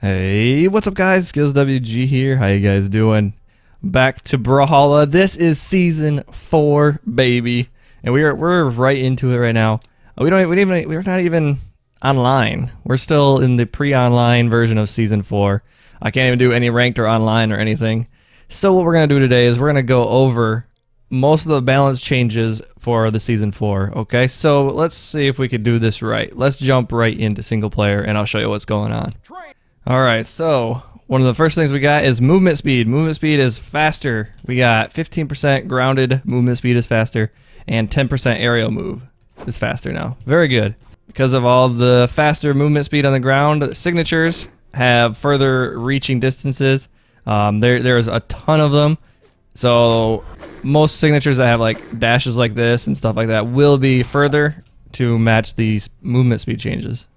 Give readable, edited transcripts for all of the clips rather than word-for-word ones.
Hey, what's up guys? Skills WG here. How you guys doing? Back to Brawlhalla. This is season 4, baby. And we're right into it right now. We're not even online. We're still in the pre-online version of season 4. I can't even do any ranked or online or anything. So what we're gonna do today is we're gonna go over most of the balance changes for the season 4. Okay, so let's see if we could do this right. Let's jump right into single player and I'll show you what's going on. Alright, so one of the first things we got is movement speed. Movement speed is faster. We got 15% grounded movement speed is faster, and 10% aerial move is faster now. Very good. Because of all the faster movement speed on the ground, signatures have further reaching distances. There's a ton of them. So most signatures that have like dashes like this and stuff like that will be further to match these movement speed changes.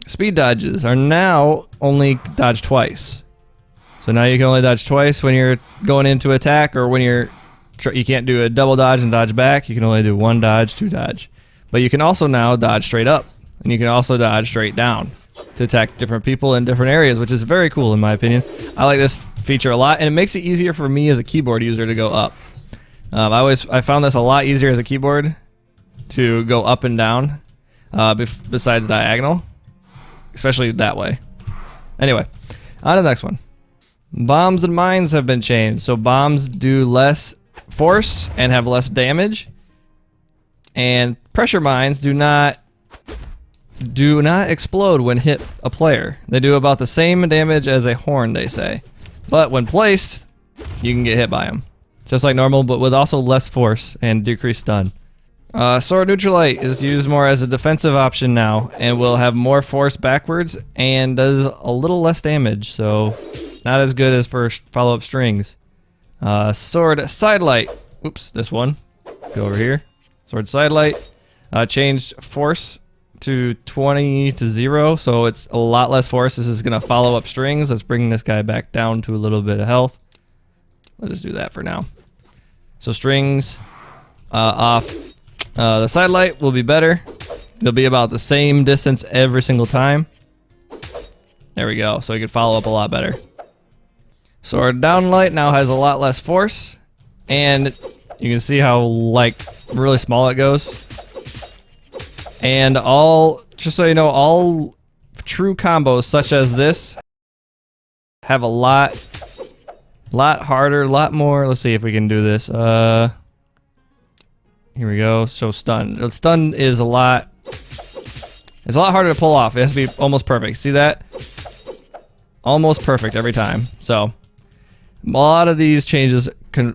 Speed dodges are now only dodge twice. So now you can only dodge twice when you're going into attack, or when you can't do a double dodge and dodge back. You can only do one dodge, two dodge. But you can also now dodge straight up, and you can also dodge straight down to attack different people in different areas, which is very cool in my opinion. I like this feature a lot, and it makes it easier for me as a keyboard user to go up. I found this a lot easier as a keyboard to go up and down, besides diagonal. Especially that way. Anyway, on to the next one. Bombs and mines have been changed. So bombs do less force and have less damage. And pressure mines do not explode when hit a player. They do about the same damage as a horn, they say. But when placed, you can get hit by them. Just like normal, but with also less force and decreased stun. Sword Neutralite is used more as a defensive option now, and will have more force backwards and does a little less damage, so not as good as for follow-up strings. Sword Sidelight, oops, this one, go over here. Sword Sidelight changed force to 20 to 0, so it's a lot less force. This is going to follow up strings. Let's bring this guy back down to a little bit of health. Let's just do that for now. So strings off. The sidelight will be better. It'll be about the same distance every single time. There we go. So you can follow up a lot better. Sword Downlight now has a lot less force, and you can see how like really small it goes. And just so you know, all true combos such as this have a lot harder, a lot more. Let's see if we can do this. Here we go. So stun. Stun is it's a lot harder to pull off. It has to be almost perfect. See that? Almost perfect every time. So a lot of these changes can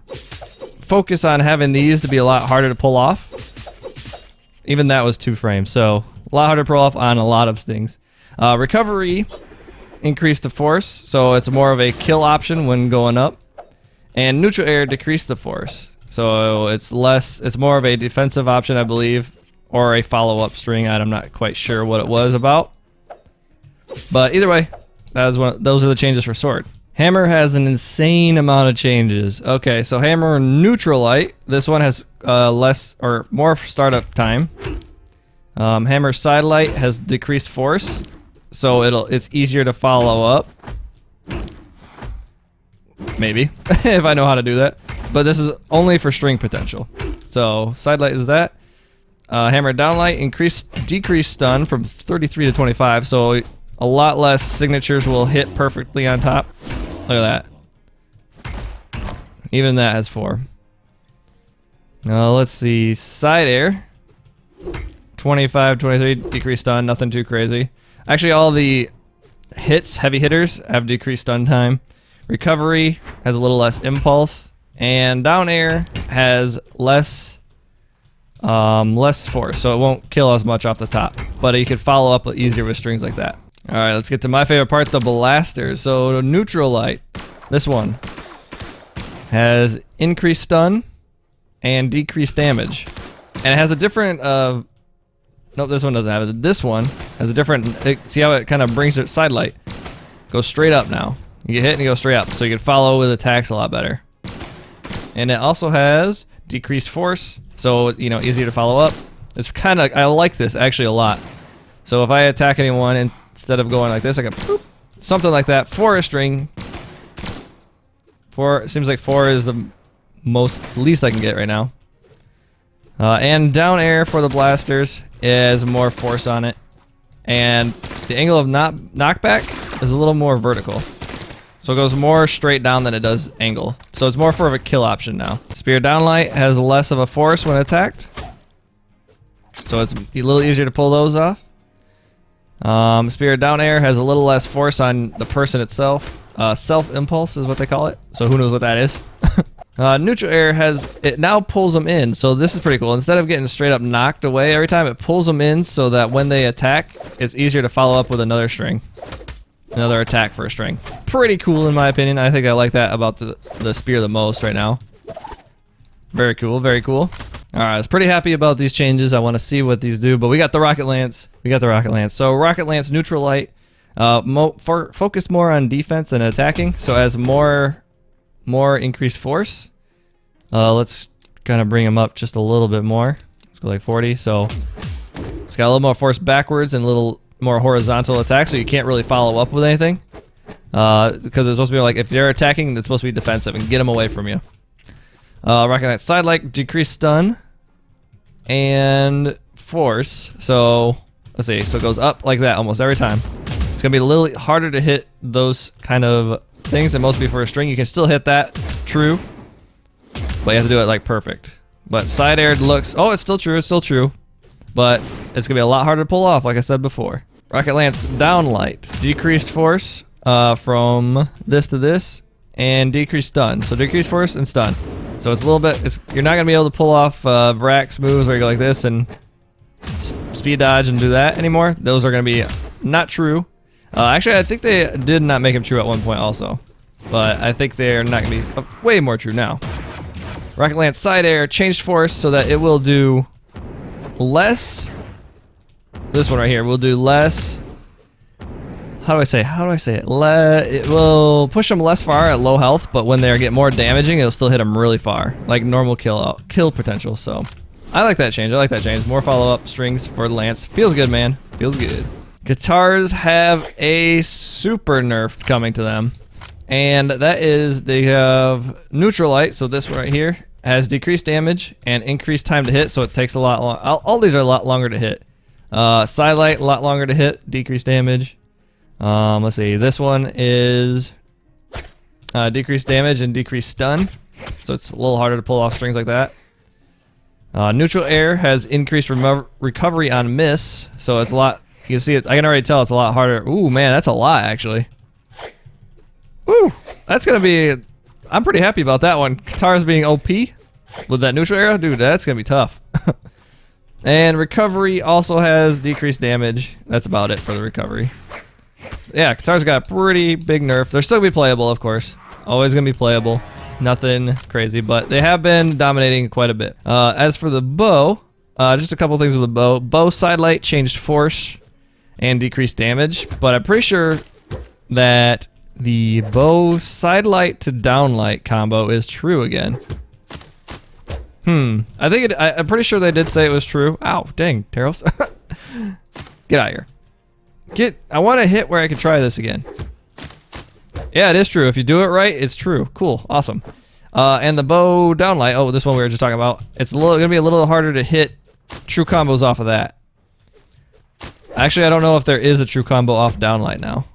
focus on having these to be a lot harder to pull off. Even that was 2 frames. So a lot harder to pull off on a lot of things. Recovery increased the force, so it's more of a kill option when going up. And neutral air decreased the force. So it's more of a defensive option, I believe, or a follow-up string. I'm not quite sure what it was about. But either way, those are the changes for sword. Hammer has an insane amount of changes. Okay, so hammer Neutralite. This one has less or more startup time. Hammer Sidelight has decreased force, so it's easier to follow up. Maybe, if I know how to do that. But this is only for string potential. So Sidelight is that. Hammer Downlight decreased stun from 33 to 25, so a lot less signatures will hit perfectly on top. Look at that. Even that has 4. Now let's see. Side air. 25, 23, decreased stun, nothing too crazy. Actually, all the heavy hitters have decreased stun time. Recovery has a little less impulse. And down air has less force, so it won't kill as much off the top. But you can follow up easier with strings like that. Alright, let's get to my favorite part, the blasters. So neutral light, this one, has increased stun and decreased damage. And it has a different, nope, this one doesn't have it. This one has a different, see how it kind of brings it sidelight? Goes straight up now. You get hit and you go straight up, so you can follow with attacks a lot better. And it also has decreased force, so easier to follow up. It's kind of, I like this actually a lot. So if I attack anyone, instead of going like this, I can boop, something like that for a string. 4 seems like 4 is the least I can get right now. And down air for the blasters is more force on it, and the angle of knockback is a little more vertical. So it goes more straight down than it does angle. So it's more for of a kill option now. Spear downlight has less of a force when attacked. So it's a little easier to pull those off. Spear down air has a little less force on the person itself. Self impulse is what they call it. So who knows what that is. Neutral air it now pulls them in. So this is pretty cool. Instead of getting straight up knocked away every time, it pulls them in so that when they attack, it's easier to follow up with another string. Another attack for a string. Pretty cool in my opinion. I think I like that about the spear the most right now. Very cool, very cool. Alright, I was pretty happy about these changes. I want to see what these do, but we got the Rocket Lance. So Rocket Lance neutral light. Focus more on defense than attacking. So as more increased force. Let's kind of bring him up just a little bit more. Let's go like 40. So it's got a little more force backwards and a little more horizontal attack, so you can't really follow up with anything. Because it's supposed to be like, if they're attacking, it's supposed to be defensive and get them away from you. Rocket Lance side light, decrease stun and force. So let's see, so it goes up like that almost every time. It's gonna be a little harder to hit those kind of things than most be for a string. You can still hit that, true, but you have to do it like perfect. But side aired looks, oh, it's still true, but it's gonna be a lot harder to pull off, like I said before. Rocket Lance downlight, decreased force from this to this, and decreased stun. So decreased force and stun. So it's a little bit, you're not gonna be able to pull off Vrax moves where you go like this and speed dodge and do that anymore. Those are gonna be not true. Actually, I think they did not make him true at one point also, but I think they're not gonna be way more true now. Rocket Lance side air, changed force so that it will do less. This one right here will do less. How do I say it? It will push them less far at low health, but when they get more damaging, it'll still hit them really far, like normal kill potential. So I like that change. More follow-up strings for the Lance. Feels good, man. Feels good. Katars have a super nerf coming to them, and that is they have neutral light. So this one right here has decreased damage and increased time to hit, so it takes a lot long. All these are a lot longer to hit. Side light, a lot longer to hit, decreased damage. Let's see, this one is decreased damage and decreased stun, so it's a little harder to pull off strings like that. Neutral air has increased recovery on miss, so it's a lot. You can see it. I can already tell it's a lot harder. Ooh, man, that's a lot actually. Ooh, that's gonna be. I'm pretty happy about that one. Katar's being OP with that neutral air, dude. That's gonna be tough. And recovery also has decreased damage. That's about it for the recovery. Yeah, Katar's got a pretty big nerf. They're still gonna be playable, of course. Always gonna be playable. Nothing crazy, but they have been dominating quite a bit. As for the bow, just a couple things with the bow. Bow side light changed force and decreased damage, but I'm pretty sure that the bow side light to downlight combo is true again. I think I'm pretty sure they did say it was true. Ow, dang, Taros. Get out of here. I want to hit where I can try this again. Yeah, it is true. If you do it right, it's true. Cool, awesome. And the bow downlight, oh, this one we were just talking about. It's gonna be a little harder to hit true combos off of that. Actually, I don't know if there is a true combo off downlight now.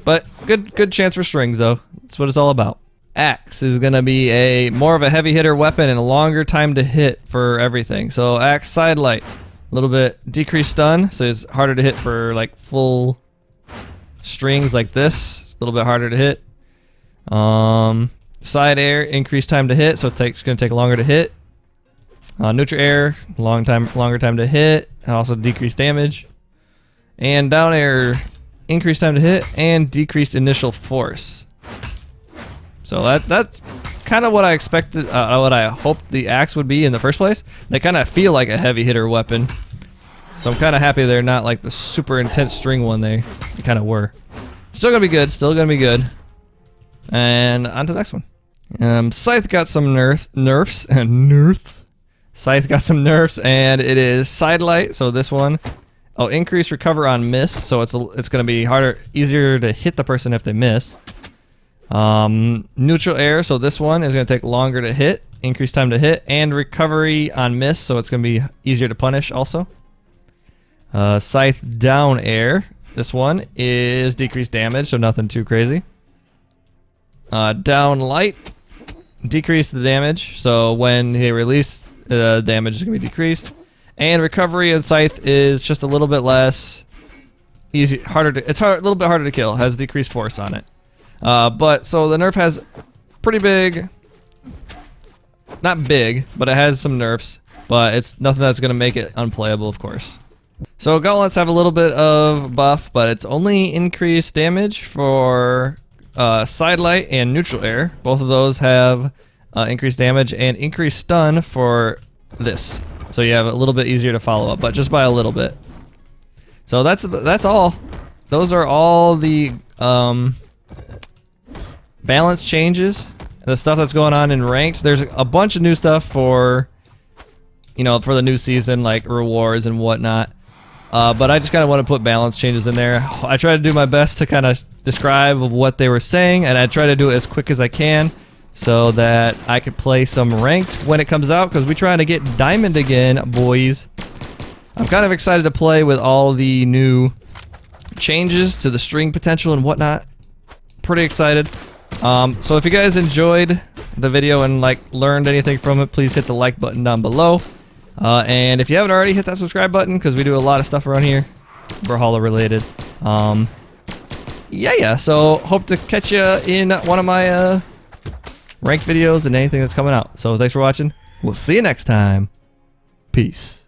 But good chance for strings though. That's what it's all about. Axe is gonna be more of a heavy hitter weapon and a longer time to hit for everything. So axe side light, a little bit decreased stun, so it's harder to hit for like full strings like this. It's a little bit harder to hit. Side air, increased time to hit, so it's gonna take longer to hit. Neutral air, longer time to hit, and also decreased damage. And down air, increased time to hit and decreased initial force. So that's kind of what I expected, what I hoped the axe would be in the first place. They kind of feel like a heavy hitter weapon, so I'm kind of happy they're not like the super intense string one they kind of were. Still gonna be good. And on to the next one. Scythe got some nerfs and nerfs. Scythe got some nerfs, and it is side light. So this one Oh, increase recover on miss, so it's going to be easier to hit the person if they miss. Neutral air, so this one is going to take longer to hit, increase time to hit, and recovery on miss, so it's going to be easier to punish also. Scythe down air, this one is decreased damage, so nothing too crazy. Down light, decrease the damage, so when they release, the damage is going to be decreased. And recovery and scythe is just a little bit less easy, it's a little bit harder to kill, has decreased force on it. But so the nerf has pretty big, not big, but it has some nerfs, but it's nothing that's going to make it unplayable, of course. So gauntlets have a little bit of buff, but it's only increased damage for side light and neutral air. Both of those have increased damage and increased stun for this. So you have a little bit easier to follow up, but just by a little bit. So that's all. Those are all the balance changes, the stuff that's going on in ranked. There's a bunch of new stuff for, you know, for the new season, like rewards and whatnot. But I just kind of want to put balance changes in there. I try to do my best to kind of describe what they were saying, and I try to do it as quick as I can so that I could play some ranked when it comes out, because we're trying to get diamond again, boys. I'm kind of excited to play with all the new changes to the string potential and whatnot. Pretty excited. So if you guys enjoyed the video and like learned anything from it, please hit the like button down below. And if you haven't already, hit that subscribe button, because we do a lot of stuff around here, Brawlhalla related. Yeah. So hope to catch you in one of my ranked videos and anything that's coming out. So thanks for watching. We'll see you next time. Peace.